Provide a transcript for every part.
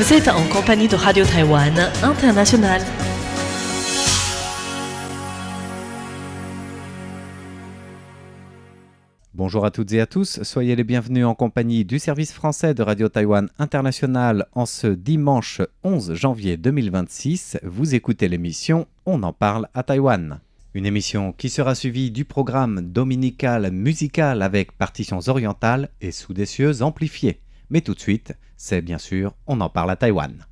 Vous êtes en compagnie de Radio Taïwan International. Bonjour à toutes et à tous, soyez les bienvenus en compagnie du service français de Radio Taïwan International en ce dimanche 11 janvier 2026. Vous écoutez l'émission On en parle à Taïwan. Une émission qui sera suivie du programme dominical musical avec partitions orientales et sous des cieux amplifiés. Mais tout de suite, c'est bien sûr On en parle à Taïwan.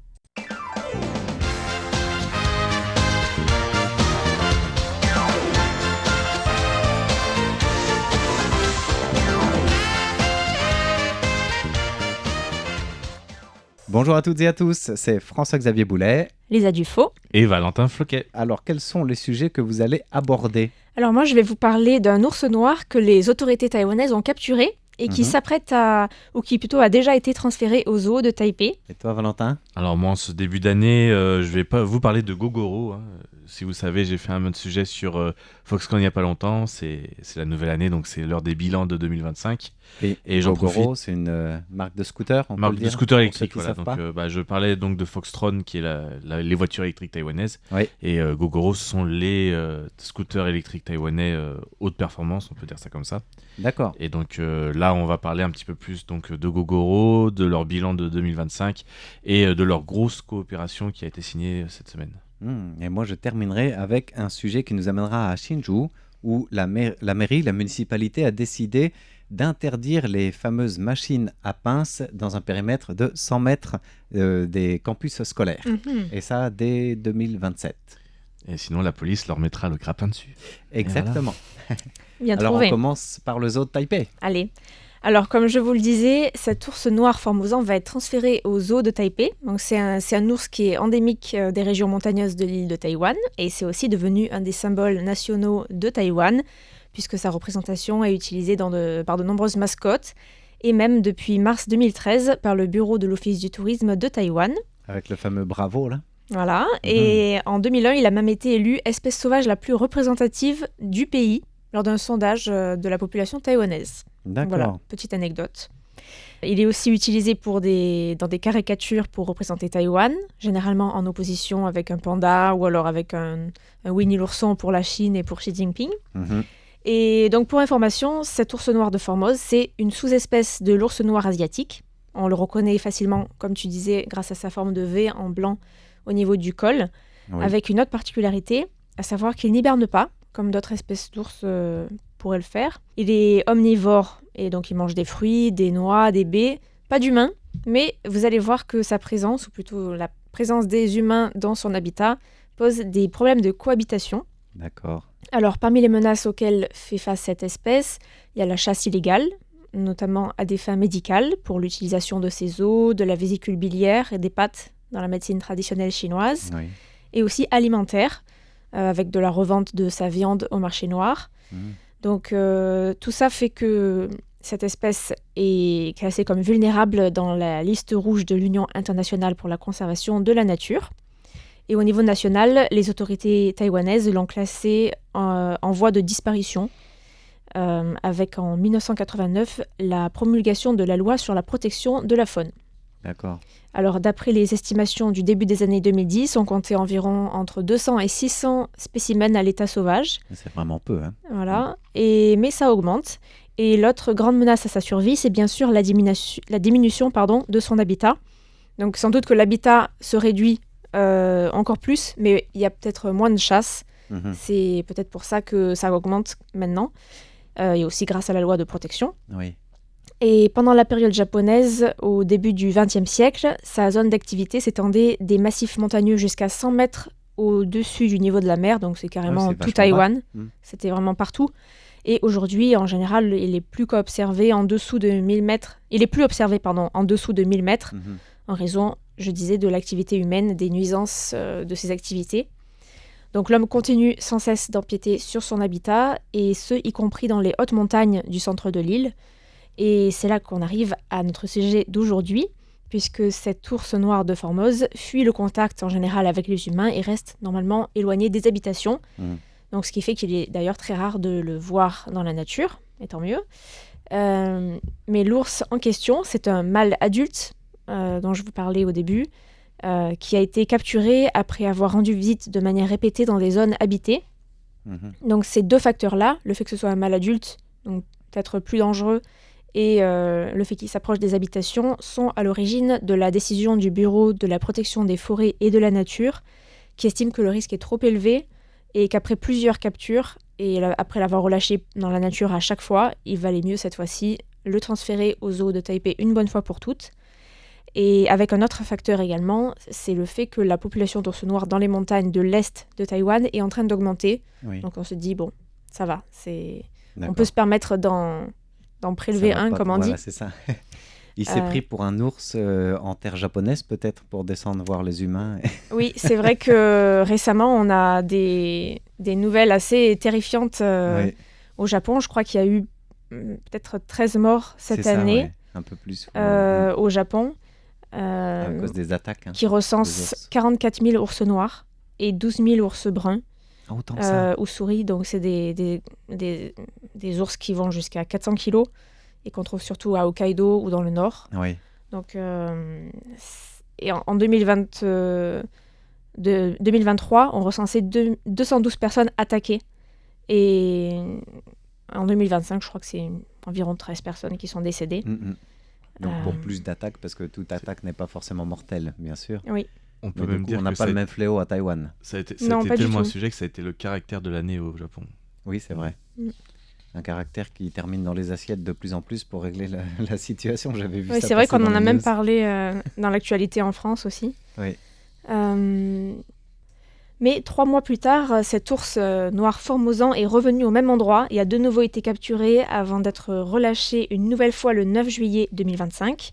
Bonjour à toutes et à tous, c'est François-Xavier Boulet, Lisa Dufaux et Valentin Floquet. Alors, quels sont les sujets que vous allez aborder ? Alors moi, je vais vous parler d'un ours noir que les autorités taïwanaises ont capturé et qui s'apprête à, ou qui plutôt a déjà été transféré au zoo de Taipei. Et toi, Valentin ? Alors moi, en ce début d'année, je vais pas vous parler de Gogoro. Hein. Si vous savez, j'ai fait un autre sujet sur Foxconn il n'y a pas longtemps. C'est la nouvelle année, donc c'est l'heure des bilans de 2025. Et j'en Gogoro, profite. c'est une marque de scooter, on peut Marque le de dire, scooter pour ceux électrique, qui voilà. savent Donc, pas. je parlais donc de Foxtron, qui est les voitures électriques taïwanaises. Oui. Et Gogoro, ce sont les scooters électriques taïwanais haute performance, on peut dire ça comme ça. D'accord. Et donc là, on va parler un petit peu plus donc, de Gogoro, de leur bilan de 2025 et de leur grosse coopération qui a été signée cette semaine. Et moi, je terminerai avec un sujet qui nous amènera à Hsinchu, où la municipalité a décidé d'interdire les fameuses machines à pince dans un périmètre de 100 mètres des campus scolaires. Et ça, dès 2027. Et sinon, la police leur mettra le grappin dessus. Exactement. Bien Alors, trouvé. on commence par le zoo de Taipei. Allez. Alors, comme je vous le disais, cet ours noir formosan va être transféré au zoo de Taipei. Donc, c'est un ours qui est endémique des régions montagneuses de l'île de Taïwan. Et c'est aussi devenu un des symboles nationaux de Taïwan, puisque sa représentation est utilisée par de nombreuses mascottes, et même depuis mars 2013 par le bureau de l'Office du tourisme de Taïwan. Avec le fameux bravo, là. Voilà. Et en 2001, il a même été élu espèce sauvage la plus représentative du pays lors d'un sondage de la population taïwanaise. D'accord. Voilà, petite anecdote. Il est aussi utilisé dans des caricatures pour représenter Taïwan, généralement en opposition avec un panda ou alors avec un Winnie l'ourson pour la Chine et pour Xi Jinping. Et donc pour information, cet ours noir de Formose, c'est une sous-espèce de l'ours noir asiatique. On le reconnaît facilement, comme tu disais, grâce à sa forme de V en blanc au niveau du col, avec une autre particularité, à savoir qu'il n'hiberne pas, comme d'autres espèces d'ours pourraient le faire. Il est omnivore, et donc il mange des fruits, des noix, des baies, pas d'humains, mais vous allez voir que sa présence, ou plutôt la présence des humains dans son habitat, pose des problèmes de cohabitation. D'accord. Alors, parmi les menaces auxquelles fait face cette espèce, il y a la chasse illégale, notamment à des fins médicales, pour l'utilisation de ses os, de la vésicule biliaire et des pattes dans la médecine traditionnelle chinoise, et aussi alimentaire, avec de la revente de sa viande au marché noir. Donc, tout ça fait que cette espèce est classée comme vulnérable dans la liste rouge de l'Union internationale pour la conservation de la nature. Et au niveau national, les autorités taïwanaises l'ont classée en voie de disparition, avec en 1989 la promulgation de la loi sur la protection de la faune. D'accord. Alors, d'après les estimations du début des années 2010, on comptait environ entre 200 et 600 spécimens à l'état sauvage. C'est vraiment peu, hein. Voilà. Mais ça augmente. Et l'autre grande menace à sa survie, c'est bien sûr la diminution de son habitat. Donc, sans doute que l'habitat se réduit encore plus, mais il y a peut-être moins de chasse. C'est peut-être pour ça que ça augmente maintenant. Et aussi grâce à la loi de protection. Oui. Et pendant la période japonaise, au début du XXe siècle, sa zone d'activité s'étendait des massifs montagneux jusqu'à 100 mètres au-dessus du niveau de la mer, donc c'est carrément tout Taïwan. C'était vraiment partout. Et aujourd'hui, en général, il est plus observé en dessous de 1000 mètres. Il est plus observé, en dessous de 1000 mètres, en raison, je disais, de l'activité humaine, des nuisances de ces activités. Donc l'homme continue sans cesse d'empiéter sur son habitat, et ce, y compris dans les hautes montagnes du centre de l'île. Et c'est là qu'on arrive à notre sujet d'aujourd'hui, puisque cet ours noir de Formose fuit le contact en général avec les humains et reste normalement éloigné des habitations. Donc, ce qui fait qu'il est d'ailleurs très rare de le voir dans la nature, et tant mieux. Mais l'ours en question, c'est un mâle adulte dont je vous parlais au début, qui a été capturé après avoir rendu visite de manière répétée dans des zones habitées. Donc ces 2 facteurs-là, le fait que ce soit un mâle adulte, donc peut-être plus dangereux, et le fait qu'il s'approche des habitations, sont à l'origine de la décision du Bureau de la protection des forêts et de la nature, qui estime que le risque est trop élevé et qu'après plusieurs captures, et après l'avoir relâché dans la nature à chaque fois, il valait mieux cette fois-ci le transférer au zoo de Taipei une bonne fois pour toutes. Et avec un autre facteur également, c'est le fait que la population d'ours noirs dans les montagnes de l'est de Taïwan est en train d'augmenter. Oui. Donc on se dit, bon, ça va, on peut se permettre d'en prélever un, comme on dit. C'est ça. Il s'est pris pour un ours en terre japonaise, peut-être, pour descendre voir les humains. Oui, c'est vrai que récemment, on a des nouvelles assez terrifiantes au Japon. Je crois qu'il y a eu peut-être 13 morts cette année. Ouais. Un peu plus. Au Japon. À cause des attaques. Qui recense 44 000 ours noirs et 12 000 ours bruns. Autant que ça. Ou souris. Donc, c'est des ours qui vont jusqu'à 400 kilos et qu'on trouve surtout à Hokkaido ou dans le nord. Oui. Donc, et en 2023, on recensait 212 personnes attaquées. Et en 2025, je crois que c'est environ 13 personnes qui sont décédées. Donc pour plus d'attaques, parce que toute attaque n'est pas forcément mortelle, bien sûr. Oui. On peut même dire on n'a pas le même fléau à Taïwan. Ça a été tellement un sujet que ça a été le caractère de l'année au Japon. Oui, c'est vrai. Un caractère qui termine dans les assiettes de plus en plus pour régler la situation. J'avais vu ça. C'est vrai qu'on en a même parlé dans l'actualité en France aussi. Oui. Mais 3 mois plus tard, cet ours noir formosant est revenu au même endroit et a de nouveau été capturé avant d'être relâché une nouvelle fois le 9 juillet 2025,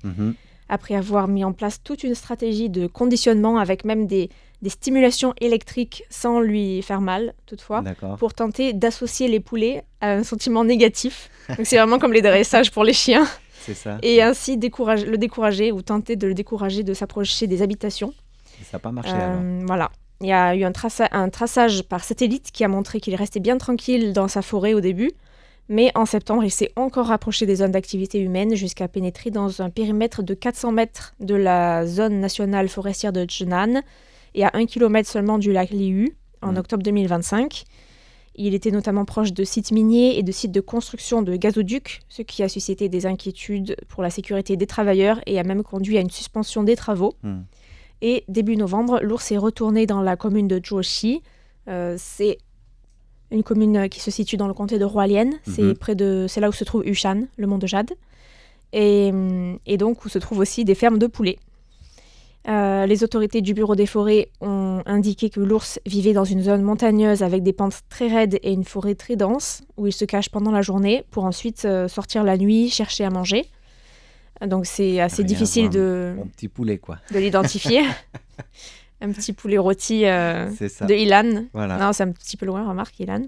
après avoir mis en place toute une stratégie de conditionnement avec même des stimulations électriques sans lui faire mal, toutefois, pour tenter d'associer les poulets à un sentiment négatif. Donc c'est vraiment comme les dressages pour les chiens. C'est ça. Et ainsi le décourager ou tenter de le décourager de s'approcher des habitations. Et ça n'a pas marché alors. Voilà. Il y a eu un traçage par satellite qui a montré qu'il restait bien tranquille dans sa forêt au début, mais en septembre, il s'est encore rapproché des zones d'activité humaine jusqu'à pénétrer dans un périmètre de 400 mètres de la zone nationale forestière de Zhenan et à 1 km seulement du lac Liu en octobre 2025. Il était notamment proche de sites miniers et de sites de construction de gazoducs, ce qui a suscité des inquiétudes pour la sécurité des travailleurs et a même conduit à une suspension des travaux. Et début novembre, l'ours est retourné dans la commune de Zhuoxi. C'est une commune qui se situe dans le comté de Hualien. C'est là où se trouve Yushan, le mont de Jade. Et donc où se trouvent aussi des fermes de poulets. Les autorités du Bureau des forêts ont indiqué que l'ours vivait dans une zone montagneuse avec des pentes très raides et une forêt très dense, où il se cache pendant la journée pour ensuite sortir la nuit, chercher à manger. Donc c'est assez difficile Mon petit poulet, quoi. de l'identifier. Un petit poulet rôti de Ilan. Voilà. Non, c'est un petit peu loin, remarque, Ilan.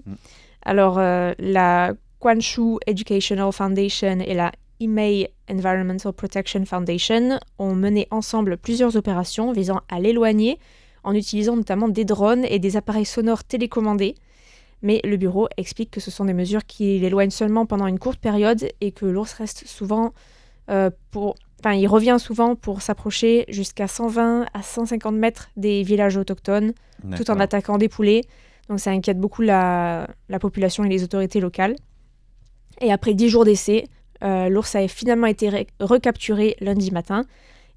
Alors, la Quanshu Educational Foundation et la Imei Environmental Protection Foundation ont mené ensemble plusieurs opérations visant à l'éloigner en utilisant notamment des drones et des appareils sonores télécommandés. Mais le bureau explique que ce sont des mesures qui l'éloignent seulement pendant une courte période et que l'ours reste souvent il revient souvent pour s'approcher jusqu'à 120 à 150 mètres des villages autochtones, tout en attaquant des poulets. Donc ça inquiète beaucoup la population et les autorités locales. Et après 10 jours d'essai, l'ours a finalement été recapturé lundi matin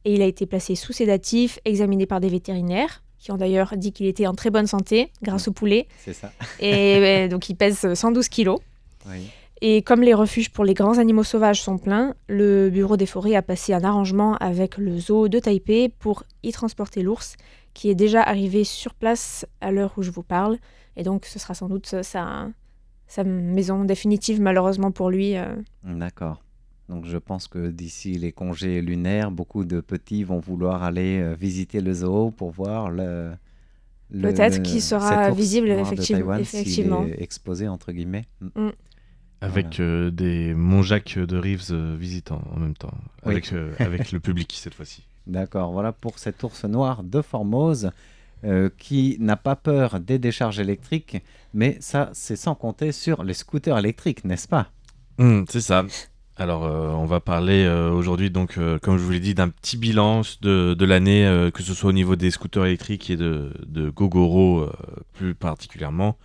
et il a été placé sous sédatif, examiné par des vétérinaires qui ont d'ailleurs dit qu'il était en très bonne santé grâce au poulet. C'est ça. Et donc il pèse 112 kilos. Oui. Et comme les refuges pour les grands animaux sauvages sont pleins, le Bureau des forêts a passé un arrangement avec le zoo de Taipei pour y transporter l'ours, qui est déjà arrivé sur place à l'heure où je vous parle. Et donc ce sera sans doute sa maison définitive, malheureusement pour lui. D'accord. Donc je pense que d'ici les congés lunaires, beaucoup de petits vont vouloir aller visiter le zoo pour voir peut-être qu'il sera visible effectivement. S'il est exposé entre guillemets. Avec des Montjacques de Rives visitants en même temps, avec le public cette fois-ci. D'accord, voilà pour cet ours noir de Formose qui n'a pas peur des décharges électriques, mais ça c'est sans compter sur les scooters électriques, n'est-ce pas ? C'est ça. Alors, on va parler aujourd'hui, donc, comme je vous l'ai dit, d'un petit bilan de l'année, que ce soit au niveau des scooters électriques et de Gogoro plus particulièrement.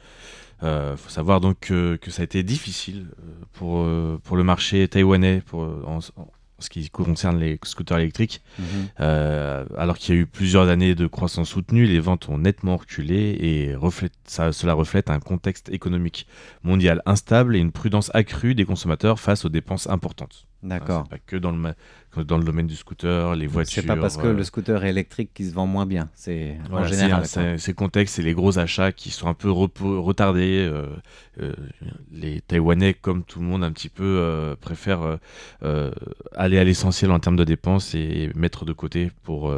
Faut savoir donc que ça a été difficile pour le marché taïwanais en ce qui concerne les scooters électriques. Alors qu'il y a eu plusieurs années de croissance soutenue, les ventes ont nettement reculé et cela reflète un contexte économique mondial instable et une prudence accrue des consommateurs face aux dépenses importantes. D'accord. C'est pas que dans le domaine du scooter, les voitures. C'est pas parce que le scooter est électrique qui se vend moins bien, c'est en général. C'est le contexte, c'est les gros achats qui sont un peu retardés. Les Taïwanais, comme tout le monde, un petit peu préfèrent aller à l'essentiel en termes de dépenses et mettre de côté pour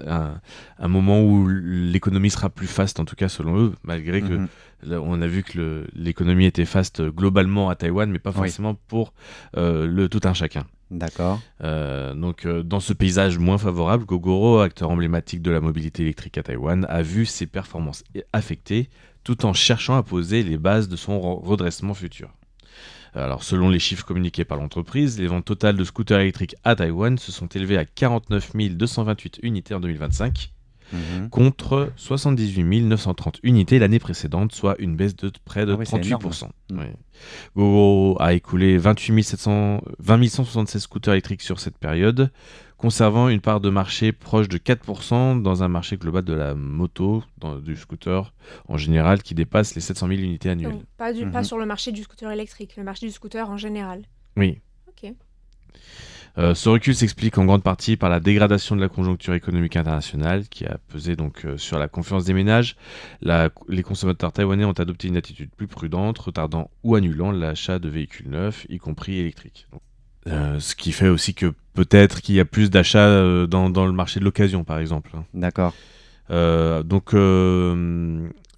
un moment où l'économie sera plus faste, en tout cas selon eux, malgré que là, on a vu que l'économie était faste globalement à Taïwan, mais pas forcément pour tout un chacun. D'accord. Donc, dans ce paysage moins favorable, Gogoro, acteur emblématique de la mobilité électrique à Taïwan, a vu ses performances affectées tout en cherchant à poser les bases de son redressement futur. Alors, selon les chiffres communiqués par l'entreprise, les ventes totales de scooters électriques à Taïwan se sont élevées à 49 228 unités en 2025, contre 78 930 unités l'année précédente, soit une baisse de près de 38%. Gogoro a écoulé 20 176 scooters électriques sur cette période, conservant une part de marché proche de 4% dans un marché global de la moto, du scooter en général, qui dépasse les 700 000 unités annuelles. Donc, pas sur le marché du scooter électrique, le marché du scooter en général. Oui. Ok. Ce recul s'explique en grande partie par la dégradation de la conjoncture économique internationale qui a pesé donc sur la confiance des ménages. Les consommateurs taïwanais ont adopté une attitude plus prudente, retardant ou annulant l'achat de véhicules neufs, y compris électriques. Donc, ce qui fait aussi que peut-être qu'il y a plus d'achats dans le marché de l'occasion, par exemple. D'accord.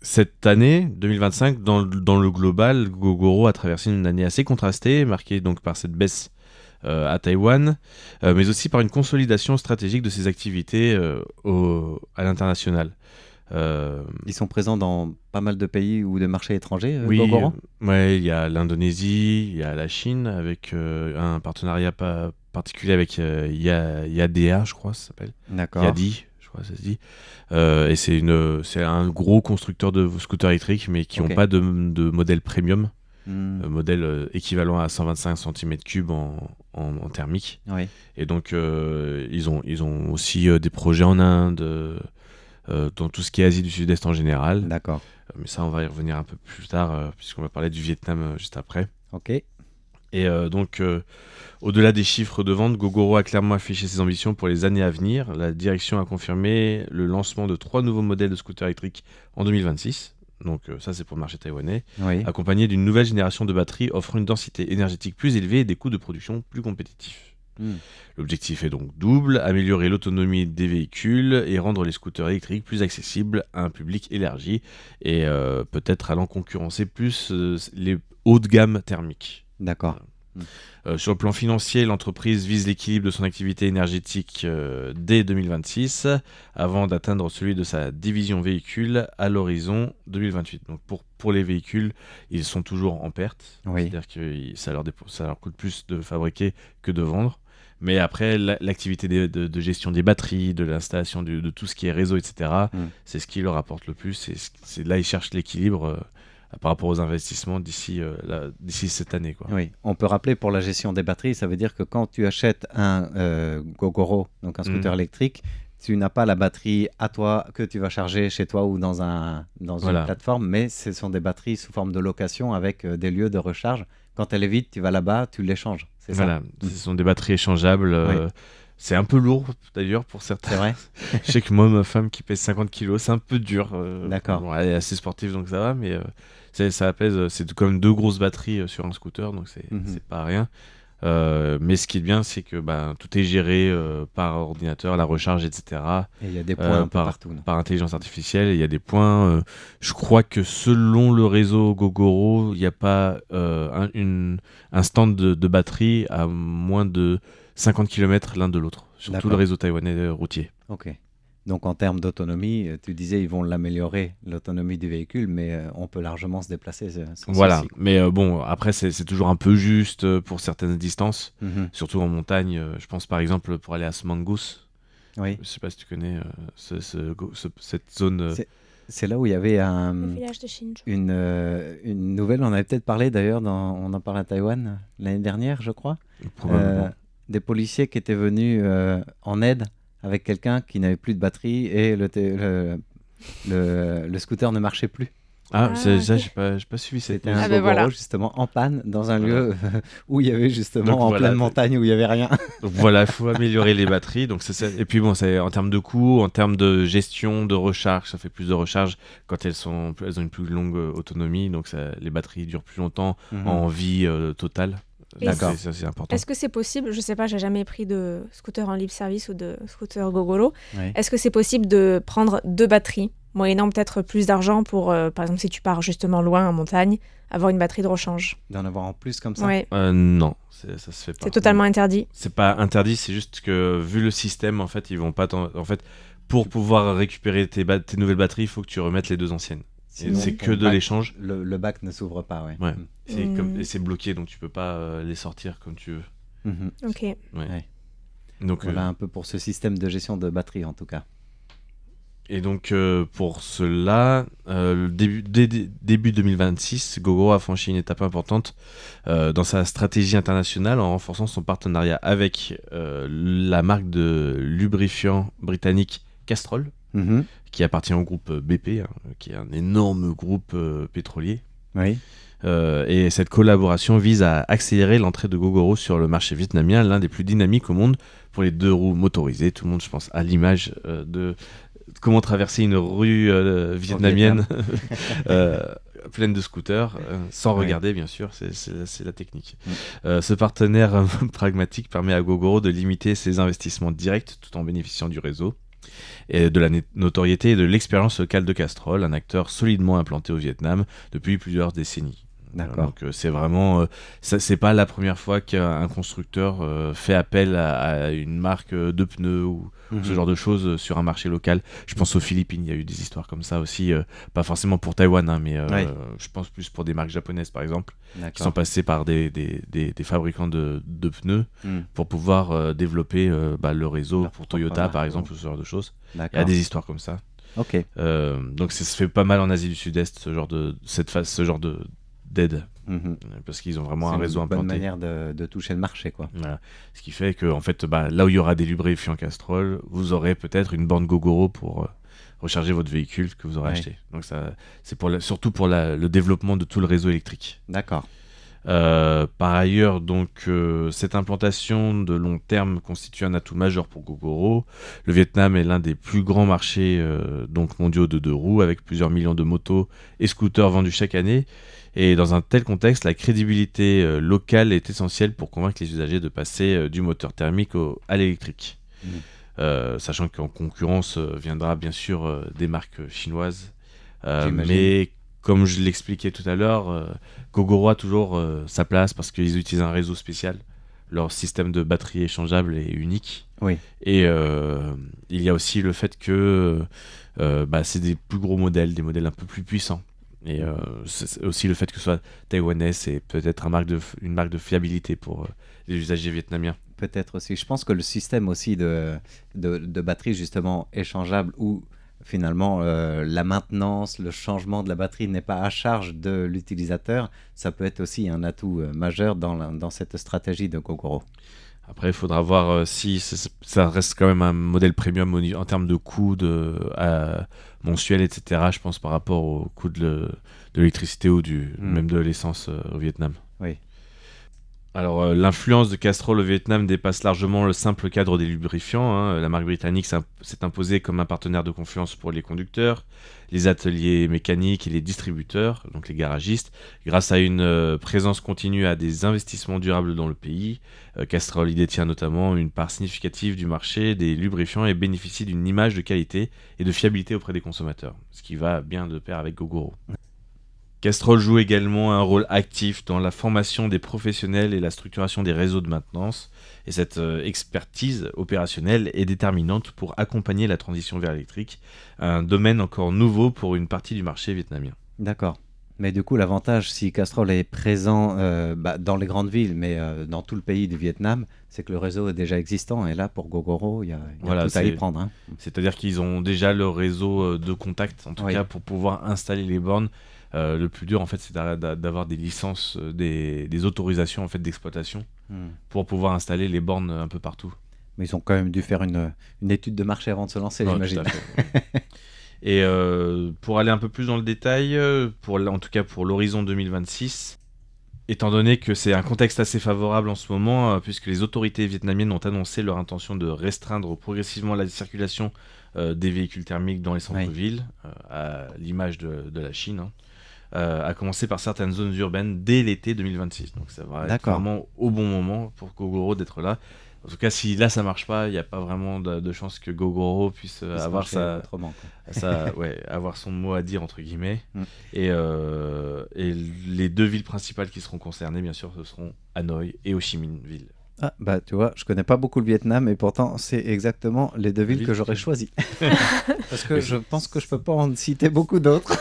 Cette année, 2025, dans le global, Gogoro a traversé une année assez contrastée, marquée donc par cette baisse à Taïwan, mais aussi par une consolidation stratégique de ses activités à l'international. Ils sont présents dans pas mal de pays ou de marchés étrangers, oui, Gogoro il y a l'Indonésie, il y a la Chine, avec un partenariat particulier avec Yadea, je crois, ça s'appelle. D'accord. Yadi, je crois, ça se dit. Et c'est un gros constructeur de scooters électriques, mais qui n'ont pas de modèle premium. Modèle équivalent à 125 cm3 en thermique. Oui. Et donc, ils ont aussi des projets en Inde, dans tout ce qui est Asie du Sud-Est en général. D'accord. Mais ça, on va y revenir un peu plus tard, puisqu'on va parler du Vietnam juste après. Ok. Et donc, au-delà des chiffres de vente, Gogoro a clairement affiché ses ambitions pour les années à venir. La direction a confirmé le lancement de 3 nouveaux modèles de scooters électriques en 2026. Donc ça, c'est pour le marché taïwanais, accompagné d'une nouvelle génération de batteries offrant une densité énergétique plus élevée et des coûts de production plus compétitifs. L'objectif est donc double: améliorer l'autonomie des véhicules et rendre les scooters électriques plus accessibles à un public élargi et peut-être allant concurrencer plus les hauts de gamme thermiques. D'accord. Sur le plan financier, l'entreprise vise l'équilibre de son activité énergétique dès 2026, avant d'atteindre celui de sa division véhicule à l'horizon 2028. Donc pour les véhicules, ils sont toujours en perte, c'est-à-dire que ça leur coûte plus de fabriquer que de vendre. Mais après, l'activité de gestion des batteries, de l'installation de tout ce qui est réseau, etc., c'est ce qui leur apporte le plus. C'est là ils cherchent l'équilibre par rapport aux investissements d'ici cette année, quoi. Oui, on peut rappeler pour la gestion des batteries, ça veut dire que quand tu achètes un Gogoro, donc un scooter électrique, tu n'as pas la batterie à toi que tu vas charger chez toi ou dans une plateforme, mais ce sont des batteries sous forme de location avec des lieux de recharge. Quand elle est vide, tu vas là-bas, tu l'échanges. C'est ça. Ce sont des batteries échangeables. C'est un peu lourd d'ailleurs pour certains. C'est vrai. Je sais que moi, ma femme qui pèse 50 kilos, c'est un peu dur. D'accord. Bon, elle est assez sportive donc ça va, mais ça pèse. C'est comme 2 grosses batteries sur un scooter, donc c'est pas rien. Mais ce qui est bien, c'est que tout est géré par ordinateur, la recharge, etc. Et il y a des points un peu partout. Par intelligence artificielle, il y a des points. Je crois que selon le réseau Gogoro, il n'y a pas un stand de batterie à moins de 50 km l'un de l'autre, sur tout le réseau taïwanais routier. Ok. Donc en termes d'autonomie, tu disais ils vont l'améliorer, l'autonomie du véhicule, mais on peut largement se déplacer sans Voilà, souci. mais bon, après c'est toujours un peu juste pour certaines distances, Mhm. surtout en montagne. Je pense par exemple pour aller à Smangus. Oui. Je sais pas si tu connais cette zone. C'est là où il y avait Le village de Shinjuku. une nouvelle, on avait peut-être parlé d'ailleurs, on en parle à Taïwan l'année dernière, je crois. Probablement. Des policiers qui étaient venus en aide avec quelqu'un qui n'avait plus de batterie et le scooter ne marchait plus. Ah, Ça, ok. j'ai pas suivi cette C'était news. un Ah ben Gogoro voilà. justement en panne dans un Voilà. lieu où il y avait justement Donc en voilà, pleine montagne où il n'y avait rien. Donc voilà, il faut améliorer les batteries. Donc c'est ça. Et puis bon, c'est en termes de coût, en termes de gestion, de recharge, ça fait plus de recharge quand elles ont une plus longue autonomie. Donc les batteries durent plus longtemps en vie totale. Et D'accord. Ça, c'est important. Est-ce que c'est possible, je sais pas, j'ai jamais pris de scooter en libre service ou de scooter Gogoro. Oui. Est-ce que c'est possible de prendre 2 batteries, moyennant peut-être plus d'argent pour, par exemple, si tu pars justement loin en montagne, avoir une batterie de rechange? D'en avoir en plus comme ça. Ouais, Non, ça se fait pas. c'est totalement interdit. C'est pas interdit, c'est juste que vu le système, en fait, ils vont pas. En fait, pour pouvoir récupérer tes nouvelles batteries, il faut que tu remettes les 2 anciennes. Et Sinon, c'est ton que de bac- l'échange. Le bac ne s'ouvre pas, ouais. Ouais. Mm. Et c'est bloqué, donc tu peux pas les sortir comme tu veux. Mhm. Ok. Ouais. Ouais. Donc, Voilà un peu pour ce système de gestion de batterie en tout cas. et donc pour cela, début 2026, Gogoro a franchi une étape importante dans sa stratégie internationale en renforçant son partenariat avec la marque de lubrifiant britannique Castrol, Mhm. qui appartient au groupe BP, qui est un énorme groupe pétrolier. Oui. Et cette collaboration vise à accélérer l'entrée de Gogoro sur le marché vietnamien, l'un des plus dynamiques au monde pour les 2 roues motorisées. Tout le monde, je pense, a l'image de comment traverser une rue vietnamienne pleine de scooters, sans Ouais. regarder, bien sûr, c'est la technique. Mm. Ce partenaire pragmatique permet à Gogoro de limiter ses investissements directs tout en bénéficiant du réseau et de la notoriété et de l'expérience locale de Castrol, un acteur solidement implanté au Vietnam depuis plusieurs décennies. D'accord. Donc c'est vraiment, c'est pas la première fois qu'un constructeur fait appel à une marque de pneus ou ce genre de choses sur un marché local. Je pense aux Philippines, il y a eu des histoires comme ça aussi, pas forcément pour Taïwan, hein, mais Ouais. je pense plus pour des marques japonaises par exemple, qui D'accord. sont passées par des fabricants de pneus Mm. pour pouvoir développer le réseau Leur pour propre Toyota marque, par ouais. exemple, ou ce genre de choses. Il y a D'accord. des histoires comme ça. Ok. Donc ça se fait pas mal en Asie du Sud-Est, ce genre d'aide, Mhm. parce qu'ils ont vraiment C'est un réseau une bonne implanté. manière de toucher le marché, quoi. Voilà. Ce qui fait que en fait, là où il y aura des lubrifiants Castrol, vous aurez peut-être une borne Gogoro pour recharger votre véhicule que vous aurez Ouais. acheté. Donc ça, c'est surtout pour le développement de tout le réseau électrique. D'accord. Par ailleurs, donc, cette implantation de long terme constitue un atout majeur pour Gogoro. Le Vietnam est l'un des plus grands marchés donc mondiaux de 2 roues, avec plusieurs millions de motos et scooters vendus chaque année. Et dans un tel contexte, la crédibilité locale est essentielle pour convaincre les usagers de passer du moteur thermique à l'électrique. Sachant qu'en concurrence viendra bien sûr des marques chinoises. J'imagine. Mais comme je l'expliquais tout à l'heure, Gogoro a toujours sa place parce qu'ils utilisent un réseau spécial. Leur système de batterie échangeable est unique. Oui. Et il y a aussi le fait que c'est des plus gros modèles, des modèles un peu plus puissants. Et c'est aussi le fait que ce soit taïwanais, c'est peut-être une marque de fiabilité pour les usagers vietnamiens. Peut-être aussi. Je pense que le système aussi de batterie justement échangeable où finalement la maintenance, le changement de la batterie n'est pas à charge de l'utilisateur, ça peut être aussi un atout majeur dans cette stratégie de Gogoro. Après, il faudra voir si ça reste quand même un modèle premium en termes de coût mensuel, etc. Je pense par rapport au coût de l'électricité ou même de l'essence au Vietnam. Oui. Alors, l'influence de Castrol au Vietnam dépasse largement le simple cadre des lubrifiants, hein. La marque britannique s'est imposée comme un partenaire de confiance pour les conducteurs, les ateliers mécaniques et les distributeurs, donc les garagistes, grâce à une présence continue à des investissements durables dans le pays. Castrol y détient notamment une part significative du marché des lubrifiants et bénéficie d'une image de qualité et de fiabilité auprès des consommateurs, ce qui va bien de pair avec Gogoro. Castrol joue également un rôle actif dans la formation des professionnels et la structuration des réseaux de maintenance. Et cette expertise opérationnelle est déterminante pour accompagner la transition vers l'électrique, un domaine encore nouveau pour une partie du marché vietnamien. D'accord. Mais du coup, l'avantage, si Castrol est présent dans les grandes villes, mais dans tout le pays du Vietnam, c'est que le réseau est déjà existant. Et là, pour Gogoro, il y a tout à y prendre. Hein. C'est-à-dire qu'ils ont déjà le réseau de contact, en tout cas, pour pouvoir installer les bornes. Le plus dur, en fait, c'est d'avoir des licences, des autorisations en fait, d'exploitation pour pouvoir installer les bornes un peu partout. Mais ils ont quand même dû faire une étude de marché avant de se lancer, j'imagine. Tout à fait. Et pour aller un peu plus dans le détail, en tout cas pour l'horizon 2026, étant donné que c'est un contexte assez favorable en ce moment, puisque les autorités vietnamiennes ont annoncé leur intention de restreindre progressivement la circulation des véhicules thermiques dans les centres-villes, à l'image de la Chine, à commencer par certaines zones urbaines dès l'été 2026. Donc ça va être vraiment au bon moment pour Gogoro d'être là. En tout cas, si là ça marche pas, il n'y a pas vraiment de chance que Gogoro puisse avoir avoir son mot à dire entre guillemets. Et les deux villes principales qui seront concernées, bien sûr, ce seront Hanoï et Ho Chi Minh Ville. Ah bah tu vois, je connais pas beaucoup le Vietnam et pourtant c'est exactement les deux villes que j'aurais choisies. Parce que je pense que je peux pas en citer beaucoup d'autres.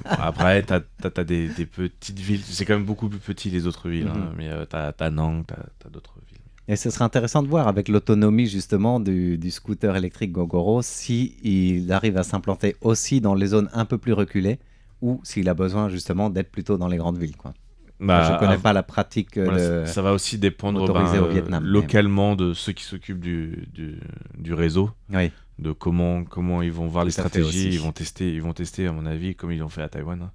Après, t'as des petites villes, c'est quand même beaucoup plus petit les autres villes, mais t'as Nang, t'as d'autres villes. Et ce serait intéressant de voir avec l'autonomie justement du scooter électrique Gogoro s'il arrive à s'implanter aussi dans les zones un peu plus reculées ou s'il a besoin justement d'être plutôt dans les grandes villes, quoi. Je ne connais pas la pratique ça va aussi dépendre au Vietnam, localement de ceux qui s'occupent du réseau, de comment ils vont voir les stratégies, ils vont tester à mon avis comme ils l'ont fait à Taïwan.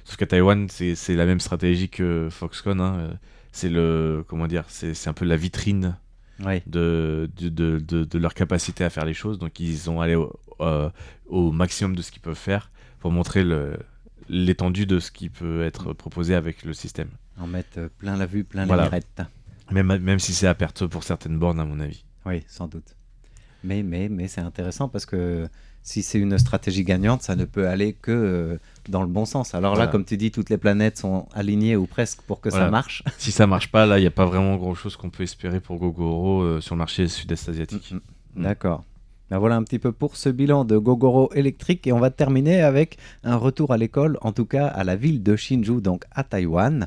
Sauf qu'à Taïwan c'est la même stratégie que Foxconn. C'est c'est un peu la vitrine de leur capacité à faire les choses. Donc ils ont allé au maximum de ce qu'ils peuvent faire pour montrer l'étendue de ce qui peut être proposé avec le système. En mettre plein la vue, plein les mirettes. Même si c'est à perte pour certaines bornes, à mon avis. Oui, sans doute. Mais c'est intéressant parce que si c'est une stratégie gagnante, ça ne peut aller que dans le bon sens. Alors là, comme tu dis, toutes les planètes sont alignées ou presque pour que ça marche. Si ça marche pas, là, il n'y a pas vraiment grand-chose qu'on peut espérer pour Gogoro sur le marché sud-est asiatique. D'accord. Ben voilà un petit peu pour ce bilan de Gogoro électrique et on va terminer avec un retour à l'école, en tout cas à la ville de Hsinchu, donc à Taïwan,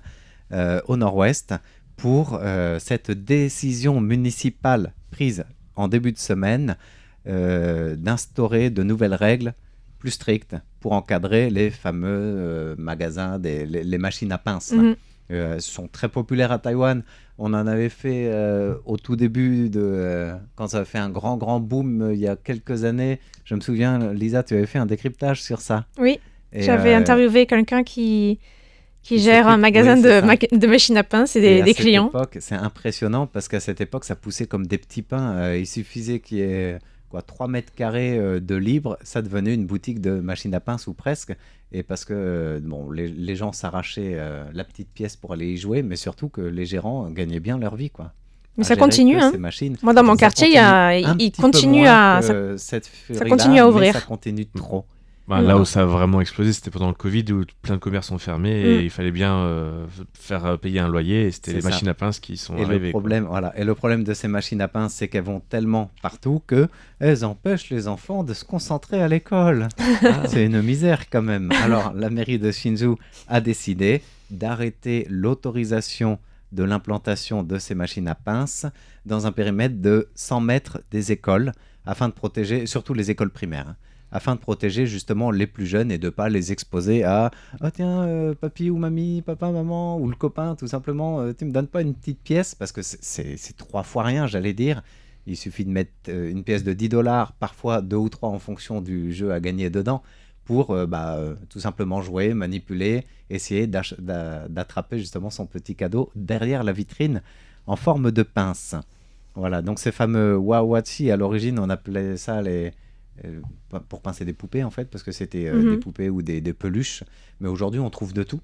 au nord-ouest, pour cette décision municipale prise en début de semaine d'instaurer de nouvelles règles plus strictes pour encadrer les fameux magasins, les machines à pince. Sont très populaires à Taïwan. On en avait fait au tout début, quand ça a fait un grand boom il y a quelques années. Je me souviens, Lisa, tu avais fait un décryptage sur ça. Oui, j'avais interviewé quelqu'un qui gère un magasin de machines à pince et des clients. C'est impressionnant parce qu'à cette époque, ça poussait comme des petits pains. Il suffisait qu'il y ait 3 mètres carrés de libre, ça devenait une boutique de machines à pince ou presque. Et parce que les gens s'arrachaient la petite pièce pour aller y jouer, mais surtout que les gérants gagnaient bien leur vie, quoi. Mais ça continue, hein. Moi, dans mon quartier, il continue ça continue à ouvrir. Mais ça continue trop. Là où ça a vraiment explosé, c'était pendant le Covid où plein de commerces sont fermés et il fallait bien faire payer un loyer et c'était les machines à pince qui sont arrivées. Et le problème de ces machines à pince, c'est qu'elles vont tellement partout qu'elles empêchent les enfants de se concentrer à l'école. C'est une misère quand même. Alors la mairie de Hsinchu a décidé d'arrêter l'autorisation de l'implantation de ces machines à pince dans un périmètre de 100 mètres des écoles afin de protéger, surtout les écoles primaires, afin de protéger justement les plus jeunes et de ne pas les exposer à « Oh tiens, papy ou mamie, papa, maman, ou le copain, tout simplement, tu ne me donnes pas une petite pièce ?» Parce que c'est 3 fois rien, j'allais dire. Il suffit de mettre une pièce de $10, parfois 2 ou 3 en fonction du jeu à gagner dedans, pour tout simplement jouer, manipuler, essayer d'attraper justement son petit cadeau derrière la vitrine en forme de pince. Voilà, donc ces fameux wawachi, à l'origine, on appelait ça pour pincer des poupées en fait, parce que c'était des poupées ou des peluches. Mais aujourd'hui, on trouve de tout.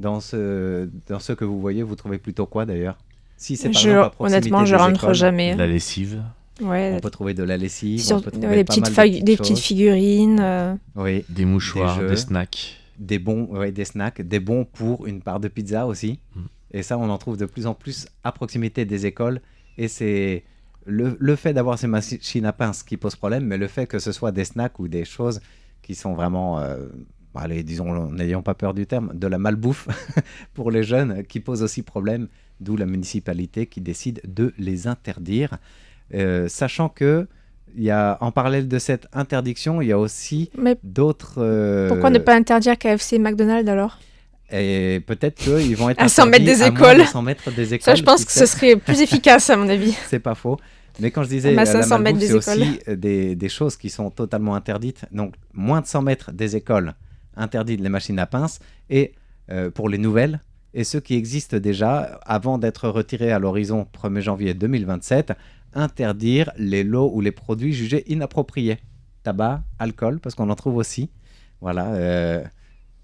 Dans ce que vous voyez, vous trouvez plutôt quoi d'ailleurs? Si c'est par exemple à proximité honnêtement, je rentre écoles, jamais. La lessive. Ouais. On peut trouver de la lessive, des petites figurines. Oui. Des mouchoirs, des snacks. des snacks, des bons pour une part de pizza aussi. Et ça, on en trouve de plus en plus à proximité des écoles. Et c'est le fait d'avoir ces machines à pince qui pose problème, mais le fait que ce soit des snacks ou des choses qui sont vraiment, allez, disons, n'ayons pas peur du terme, de la malbouffe pour les jeunes, qui pose aussi problème, d'où la municipalité qui décide de les interdire. Sachant que en parallèle de cette interdiction, il y a aussi d'autres... Pourquoi ne pas interdire KFC et McDonald's alors ? Et peut-être qu'ils vont être à 100 mètres des écoles. 100 mètres des écoles. Ça, je pense que ce serait plus efficace, à mon avis. C'est pas faux. Mais quand je disais la malbouffe, c'est aussi des choses qui sont totalement interdites. Donc, moins de 100 mètres des écoles, interdites les machines à pince. Et pour les nouvelles, et ceux qui existent déjà, avant d'être retirés à l'horizon 1er janvier 2027, interdire les lots ou les produits jugés inappropriés. Tabac, alcool, parce qu'on en trouve aussi. Voilà.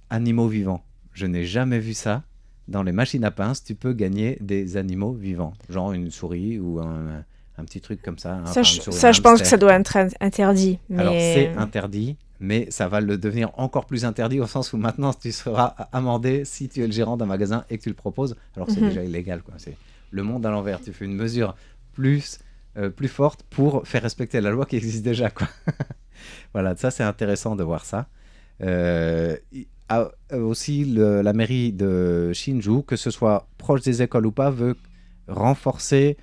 Animaux vivants. Je n'ai jamais vu ça. Dans les machines à pince, tu peux gagner des animaux vivants. Genre une souris ou un petit truc comme ça. Je pense que ça doit être interdit. Mais... Alors, c'est interdit, mais ça va le devenir encore plus interdit au sens où maintenant, tu seras amendé si tu es le gérant d'un magasin et que tu le proposes. Alors, c'est déjà illégal, quoi. C'est le monde à l'envers. Tu fais une mesure plus forte pour faire respecter la loi qui existe déjà, quoi. Voilà, ça, c'est intéressant de voir ça. Aussi, la mairie de Hsinchu, que ce soit proche des écoles ou pas, veut renforcer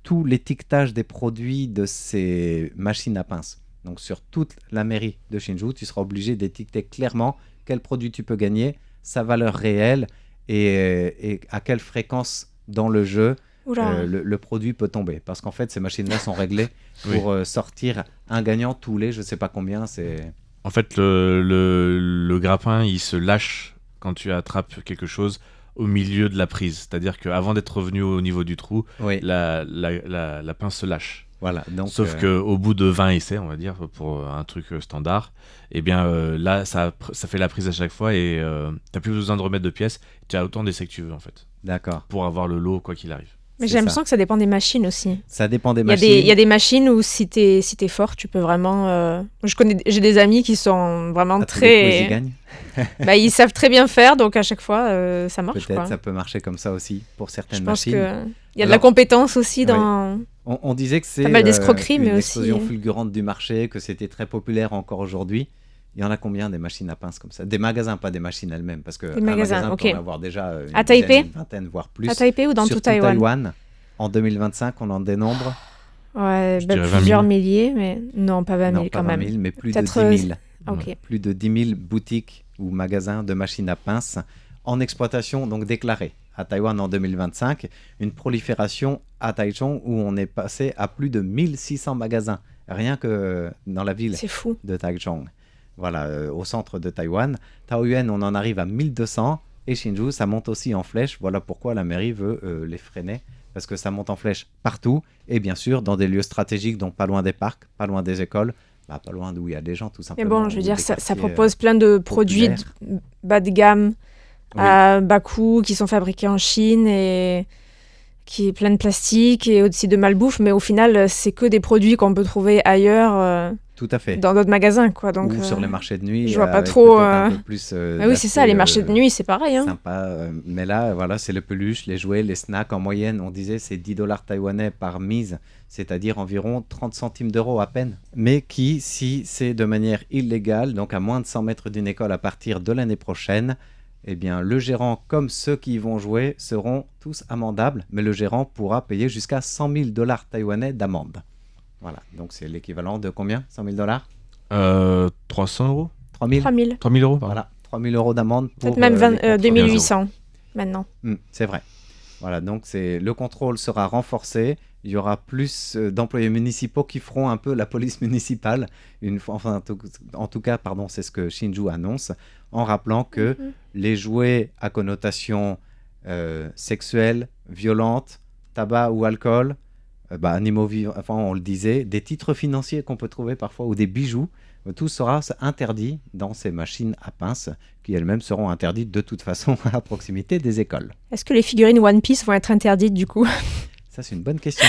tout l'étiquetage des produits de ces machines à pince. Donc sur toute la mairie de Hsinchu, tu seras obligé d'étiqueter clairement quel produit tu peux gagner, sa valeur réelle et à quelle fréquence dans le jeu le produit peut tomber. Parce qu'en fait, ces machines-là sont réglées pour sortir un gagnant tous les, je ne sais pas combien, c'est... En fait, le grappin, il se lâche quand tu attrapes quelque chose au milieu de la prise. C'est-à-dire qu'avant d'être revenu au niveau du trou, la pince se lâche. Voilà, donc, sauf qu'au bout de 20 essais, on va dire, pour un truc standard, eh bien, là, ça fait la prise à chaque fois et tu n'as plus besoin de remettre de pièces. Tu as autant d'essais que tu veux, en fait. D'accord. Pour avoir le lot, quoi qu'il arrive. Mais j'ai l'impression que ça dépend des machines aussi. Ça dépend des machines. Il y a des machines où si t'es fort, tu peux vraiment... J'ai des amis qui sont vraiment très... Ils gagnent. Ils savent très bien faire, donc à chaque fois, ça marche. Peut-être ça peut marcher comme ça aussi pour certaines machines. Je pense qu'il y a de la compétence aussi dans... On disait que c'est pas mal d'escroqueries, mais aussi... explosion fulgurante du marché, que c'était très populaire encore aujourd'hui. Il y en a combien des machines à pince comme ça? Des magasins, pas des machines elles-mêmes, parce que un magasin peut en avoir déjà une vingtaine, voire plus. À Taipei ou dans tout Taïwan? En 2025, on en dénombre plusieurs milliers, mais non, pas 20 000 non, quand pas 20 000, même. mais plus de 10 000. Okay. Plus de 10 000 boutiques ou magasins de machines à pince en exploitation, donc déclarés. À Taïwan en 2025, une prolifération à Taichung où on est passé à plus de 1600 magasins, rien que dans la ville de Taichung. Voilà, au centre de Taïwan. Taoyuan, on en arrive à 1200 et Hsinchu, ça monte aussi en flèche. Voilà pourquoi la mairie veut les freiner, parce que ça monte en flèche partout et bien sûr dans des lieux stratégiques, donc pas loin des parcs, pas loin des écoles, pas loin d'où il y a des gens tout simplement. Mais bon, je veux dire, ça propose plein de produits bas de gamme à bas coût qui sont fabriqués en Chine et qui est plein de plastique et aussi de malbouffe, mais au final, c'est que des produits qu'on peut trouver ailleurs. Tout à fait. Dans d'autres magasins, quoi. Donc, ou sur les marchés de nuit. Je vois pas trop. Un peu plus, oui, c'est ça, les marchés de nuit, c'est pareil. Hein. Sympa. Mais là, voilà, c'est le peluche, les jouets, les snacks. En moyenne, on disait, c'est 10 $ taïwanais par mise, c'est-à-dire environ 30 centimes d'euros à peine. Mais qui, si c'est de manière illégale, donc à moins de 100 mètres d'une école à partir de l'année prochaine, eh bien, le gérant, comme ceux qui y vont jouer, seront tous amendables. Mais le gérant pourra payer jusqu'à 100 000 $ taïwanais d'amende. Voilà, donc c'est l'équivalent de combien? 100 000 $? 300 euros? 3 000 euros, voilà, 3 000 euros d'amende pour... Peut-être même 2800 maintenant. C'est vrai. Voilà, donc le contrôle sera renforcé. Il y aura plus d'employés municipaux qui feront un peu la police municipale. En tout cas, c'est ce que Hsinchu annonce, en rappelant que les jouets à connotation sexuelle, violente, tabac ou alcool, animaux vivants, on le disait, des titres financiers qu'on peut trouver parfois ou des bijoux, tout sera interdit dans ces machines à pince qui elles-mêmes seront interdites de toute façon à proximité des écoles. Est-ce que les figurines One Piece vont être interdites du coup? Ça, c'est une bonne question.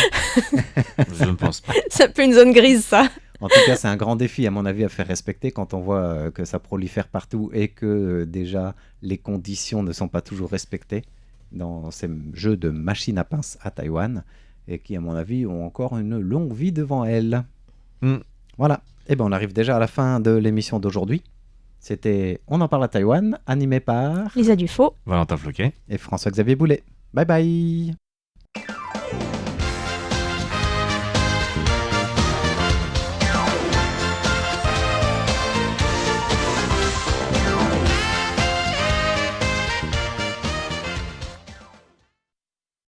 Je ne pense pas. C'est un peu une zone grise, ça. En tout cas, c'est un grand défi, à mon avis, à faire respecter quand on voit que ça prolifère partout et que déjà les conditions ne sont pas toujours respectées dans ces jeux de machines à pince à Taïwan et qui, à mon avis, ont encore une longue vie devant elles. Voilà. Et ben, on arrive déjà à la fin de l'émission d'aujourd'hui. C'était On en parle à Taïwan, animé par Lisa Dufaux, Valentin Floquet et François-Xavier Boulet. Bye bye.